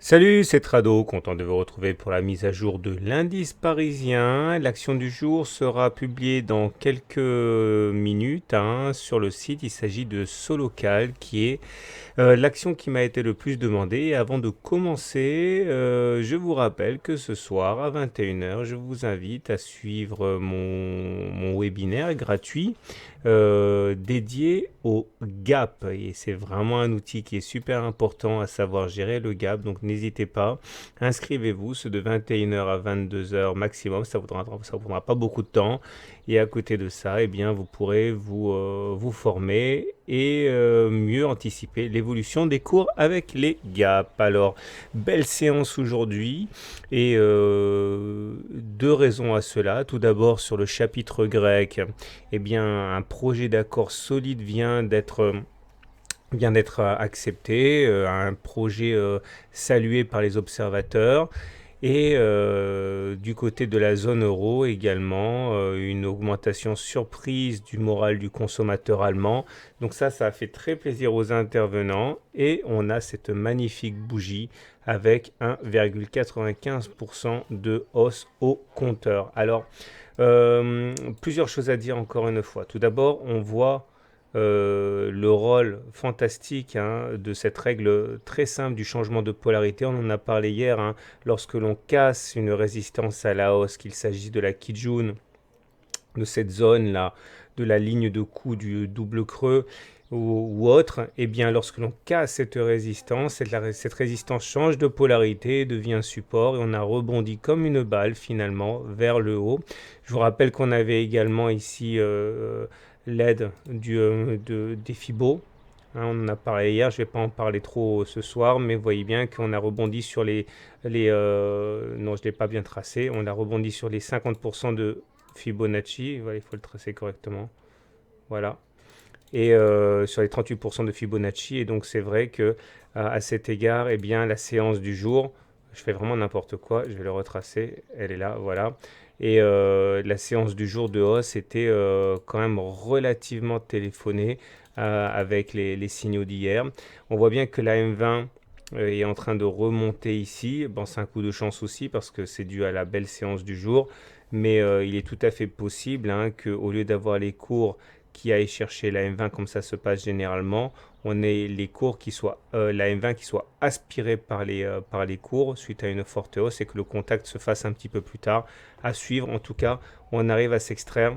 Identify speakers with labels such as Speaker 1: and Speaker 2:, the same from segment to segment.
Speaker 1: Salut, c'est Trado, content de vous retrouver pour la mise à jour de l'indice parisien. L'action du jour sera publiée dans quelques minutes sur le site. Il s'agit de Solocal qui est l'action qui m'a été le plus demandée. Et avant de commencer, je vous rappelle que ce soir à 21 h, je vous invite à suivre mon webinaire gratuit dédié au gap. Et c'est vraiment un outil qui est super important à savoir gérer le gap. Donc n'hésitez pas, inscrivez-vous, c'est de 21 h à 22 h maximum. Ça vous prendra pas beaucoup de temps. Et à côté de ça, eh bien, vous pourrez vous former et mieux anticiper l'évolution des cours avec les gaps. Alors, belle séance aujourd'hui et deux raisons à cela. Tout d'abord, sur le chapitre grec, eh bien, un projet d'accord solide vient d'être accepté, un projet salué par les observateurs. Et du côté de la zone euro également, une augmentation surprise du moral du consommateur allemand. Donc ça a fait très plaisir aux intervenants. Et on a cette magnifique bougie avec 1,95% de hausse au compteur. Alors, plusieurs choses à dire encore une fois. Tout d'abord, on voit le rôle fantastique de cette règle très simple du changement de polarité. On en a parlé hier. Lorsque l'on casse une résistance à la hausse, qu'il s'agisse de la Kijun, de cette zone-là, de la ligne de coup du double creux ou autre, et bien lorsque l'on casse cette résistance, cette résistance change de polarité, devient support, et on a rebondi comme une balle finalement vers le haut. Je vous rappelle qu'on avait également ici l'aide des Fibos. On en a parlé hier, je ne vais pas en parler trop ce soir, mais vous voyez bien qu'on a rebondi sur non, je ne l'ai pas bien tracé, on a rebondi sur les 50% de Fibonacci, voilà, il faut le tracer correctement, voilà, et sur les 38% de Fibonacci, et donc c'est vrai que à cet égard, eh bien, la séance du jour, je fais vraiment n'importe quoi, je vais le retracer, elle est là, voilà, et la séance du jour de hausse était quand même relativement téléphonée avec les signaux d'hier. On voit bien que la M20 est en train de remonter ici. Bon, c'est un coup de chance aussi parce que c'est dû à la belle séance du jour. Mais il est tout à fait possible qu'au lieu d'avoir les cours qui aillent chercher la M20 comme ça se passe généralement, on ait les cours qui soient, la M20 qui soit aspirée par les cours suite à une forte hausse et que le contact se fasse un petit peu plus tard. À suivre, en tout cas, on arrive à s'extraire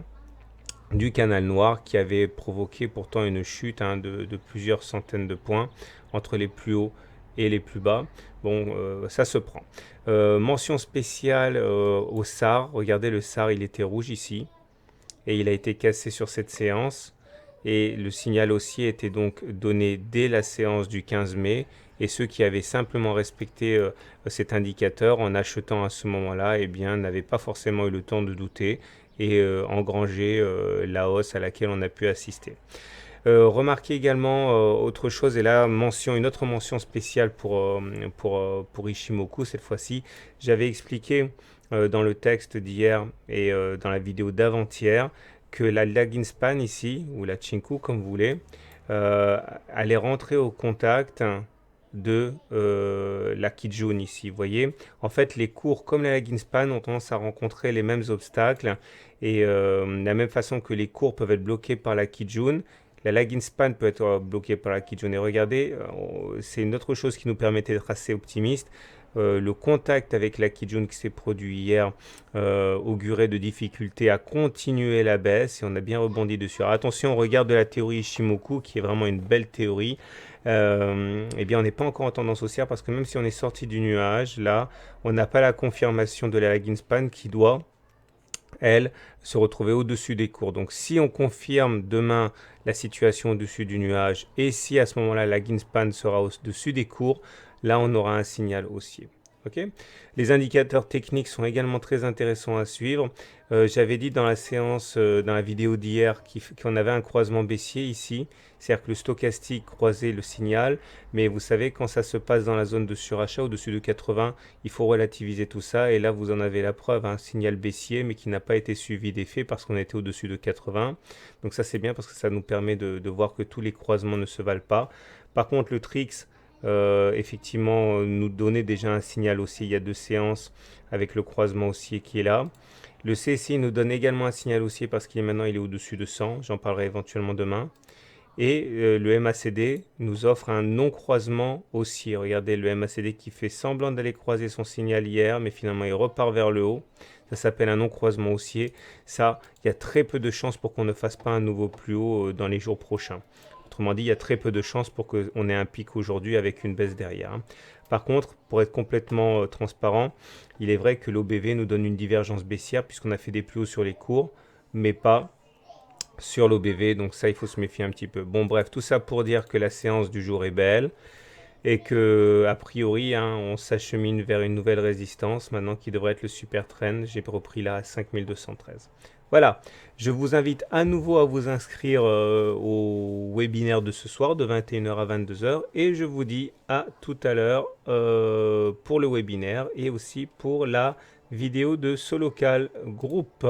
Speaker 1: du canal noir qui avait provoqué pourtant une chute de plusieurs centaines de points entre les plus hauts et les plus bas. Bon, ça se prend. Mention spéciale au SAR. Regardez, le SAR, il était rouge ici et il a été cassé sur cette séance. Et le signal haussier était donc donné dès la séance du 15 mai. Et ceux qui avaient simplement respecté cet indicateur en achetant à ce moment-là, eh bien, n'avaient pas forcément eu le temps de douter et engranger la hausse à laquelle on a pu assister. Remarquez également autre chose, et là, une autre mention spéciale pour Ishimoku cette fois-ci. J'avais expliqué dans le texte d'hier et dans la vidéo d'avant-hier que la lagging span ici, ou la Chinku comme vous voulez, allait rentrer au contact de la Kijun ici. Vous voyez, en fait, les cours comme la lagging span ont tendance à rencontrer les mêmes obstacles et de la même façon que les cours peuvent être bloqués par la Kijun, la lagging span peut être bloquée par la Kijun. Et regardez, c'est une autre chose qui nous permettait d'être assez optimiste. Le contact avec la Kijun qui s'est produit hier augurait de difficultés à continuer la baisse et on a bien rebondi dessus. Alors attention, on regarde de la théorie Ishimoku qui est vraiment une belle théorie. Eh bien, on n'est pas encore en tendance haussière parce que même si on est sorti du nuage, là, on n'a pas la confirmation de la lagging span qui doit, elle, se retrouver au-dessus des cours. Donc si on confirme demain la situation au-dessus du nuage et si à ce moment-là la lagging span sera au-dessus des cours, là on aura un signal haussier. Okay. Les indicateurs techniques sont également très intéressants à suivre. J'avais dit dans la séance, dans la vidéo d'hier, qu'on avait un croisement baissier ici. C'est-à-dire que le stochastique croisait le signal. Mais vous savez, quand ça se passe dans la zone de surachat, au-dessus de 80, il faut relativiser tout ça. Et là, vous en avez la preuve, un signal baissier, mais qui n'a pas été suivi d'effet parce qu'on était au-dessus de 80. Donc ça, c'est bien parce que ça nous permet de voir que tous les croisements ne se valent pas. Par contre, le TRIX effectivement nous donner déjà un signal haussier. Il y a 2 séances avec le croisement haussier qui est là. Le CSI nous donne également un signal haussier parce qu'il est maintenant il est au-dessus de 100. J'en parlerai éventuellement demain. Et le MACD nous offre un non-croisement haussier. Regardez le MACD qui fait semblant d'aller croiser son signal hier, mais finalement il repart vers le haut. Ça s'appelle un non-croisement haussier. Ça, il y a très peu de chances pour qu'on ne fasse pas un nouveau plus haut dans les jours prochains. Autrement dit, il y a très peu de chances pour qu'on ait un pic aujourd'hui avec une baisse derrière. Par contre, pour être complètement transparent, il est vrai que l'OBV nous donne une divergence baissière puisqu'on a fait des plus hauts sur les cours, mais pas sur l'OBV, donc ça il faut se méfier un petit peu. Bon bref, tout ça pour dire que la séance du jour est belle et que a priori on s'achemine vers une nouvelle résistance maintenant qui devrait être le super trend. J'ai repris là à 5213. Voilà, je vous invite à nouveau à vous inscrire au webinaire de ce soir de 21h à 22h et je vous dis à tout à l'heure pour le webinaire et aussi pour la vidéo de Solocal Group.